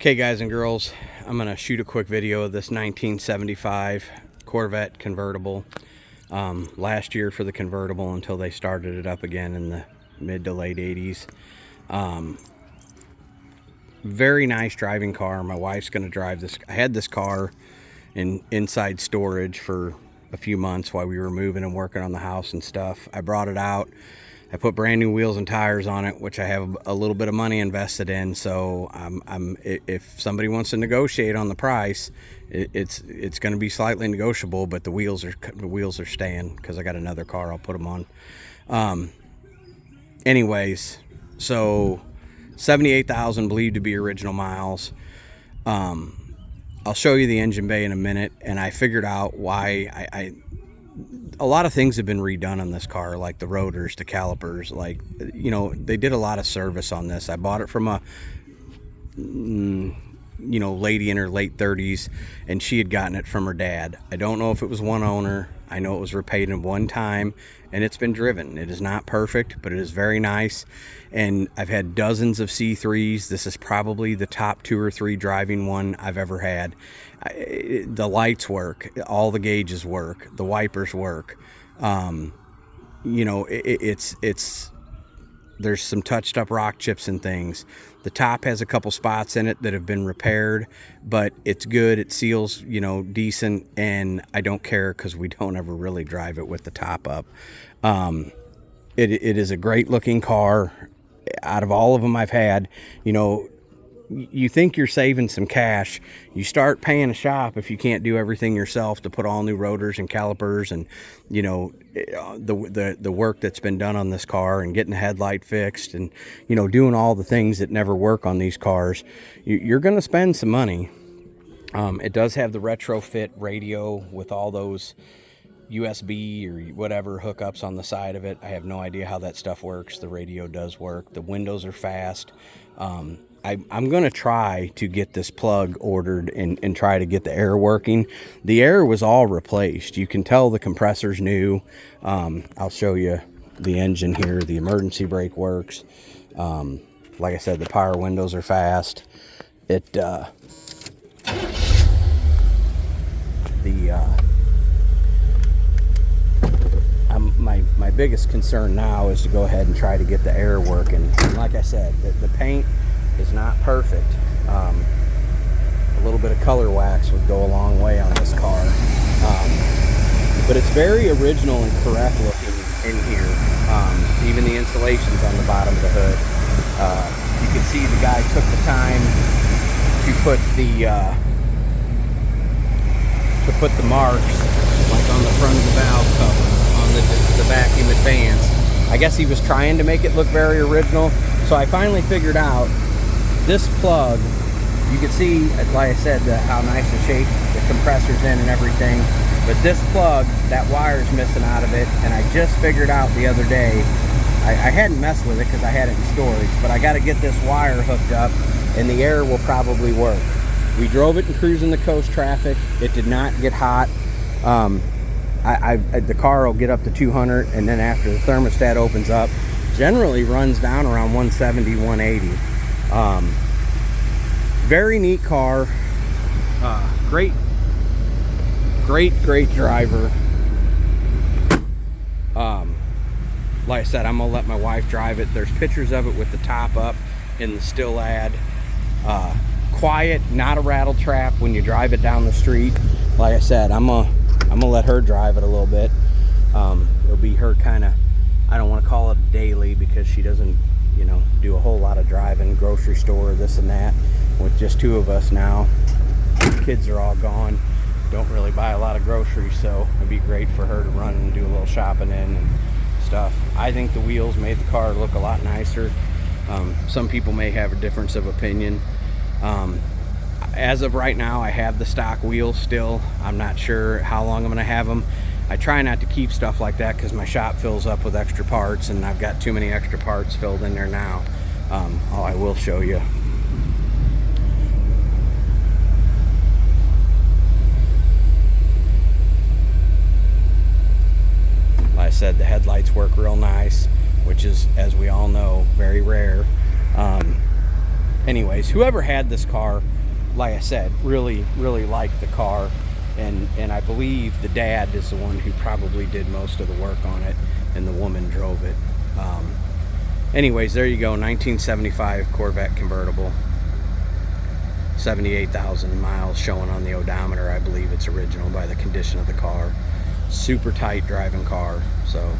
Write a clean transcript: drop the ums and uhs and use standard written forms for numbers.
Okay, guys and girls, I'm gonna shoot a quick video of this 1975 Corvette convertible. Last year for the convertible until they started it up again in the mid to late 80s. Very nice driving car. My wife's gonna drive this. I had this car in inside storage for a few months while we were moving and working on the house and stuff. I brought it out. I put brand new wheels and tires on it, which I have a little bit of money invested in. So if somebody wants to negotiate on the price, it's going to be slightly negotiable. But the wheels are staying because I got another car. I'll put them on. Anyways, so 78,000 believed to be original miles. I'll show you the engine bay in a minute, and I figured out why a lot of things have been redone on this car, like the rotors, the calipers, like, you know, they did a lot of service on this. I bought it from a, lady in her late 30s, and she had gotten it from her dad. I don't know if it was one owner. I know it was repaid in one time, and it's been driven. It is not perfect, but it is very nice. And I've had dozens of C3s. This is probably the top 2 or 3 driving one I've ever had. The lights work, all the gauges work, the wipers work. There's some touched up rock chips and things. The top has a couple spots in it that have been repaired, but it's good. It seals, decent, and I don't care because we don't ever really drive it with the top up. It is a great looking car. Out of all of them I've had, you think you're saving some cash. You start paying a shop if you can't do everything yourself to put all new rotors and calipers and the work that's been done on this car and getting the headlight fixed and doing all the things that never work on these cars. You're going to spend some money. It does have the retrofit radio with all those USB or whatever hookups on the side of it. I have no idea how that stuff works. The radio does work. The windows are fast. I'm going to try to get this plug ordered and try to get the air working. The air was all replaced. You can tell the compressor's new. I'll show you the engine here. The emergency brake works. Like I said, the power windows are fast. My biggest concern now is to go ahead and try to get the air working. And like I said, the paint is not perfect. A little bit of color wax would go a long way on this car. But it's very original and correct looking in here. Even the insulation's on the bottom of the hood. You can see the guy took the time to put the marks like on the front of the valve cover on the vacuum advance. I guess he was trying to make it look very original. So I finally figured out this plug. You can see, like I said, how nice the shape the compressor's in and everything. But this plug, that wire's missing out of it, and I just figured out the other day. I hadn't messed with it because I had it in storage, but I got to get this wire hooked up, and the air will probably work. We drove it in cruising the coast traffic. It did not get hot. The car will get up to 200, and then after the thermostat opens up, generally runs down around 170, 180. Very neat car. Great driver. Like I said, I'm gonna let my wife drive it. There's pictures of it with the top up in the still ad. Quiet, not a rattle trap when you drive it down the street. Like I said, I'm gonna let her drive it a little bit. It'll be her kind of, I don't want to call it a daily because she doesn't do a whole lot of driving, grocery store, this and that, with just 2 of us now. Kids are all gone. Don't really buy a lot of groceries, so it'd be great for her to run and do a little shopping in and stuff. I think the wheels made the car look a lot nicer. Some people may have a difference of opinion. As of right now, I have the stock wheels still. I'm not sure how long I'm going to have them. I try not to keep stuff like that because my shop fills up with extra parts, and I've got too many extra parts filled in there now. I will show you. Like I said, the headlights work real nice, which is, as we all know, very rare. anyways, whoever had this car, like I said, really liked the car, and I believe the dad is the one who probably did most of the work on it, and the woman drove it. Anyways, there you go, 1975 Corvette convertible, 78,000 miles showing on the odometer. I believe it's original by the condition of the car. Super tight driving car. So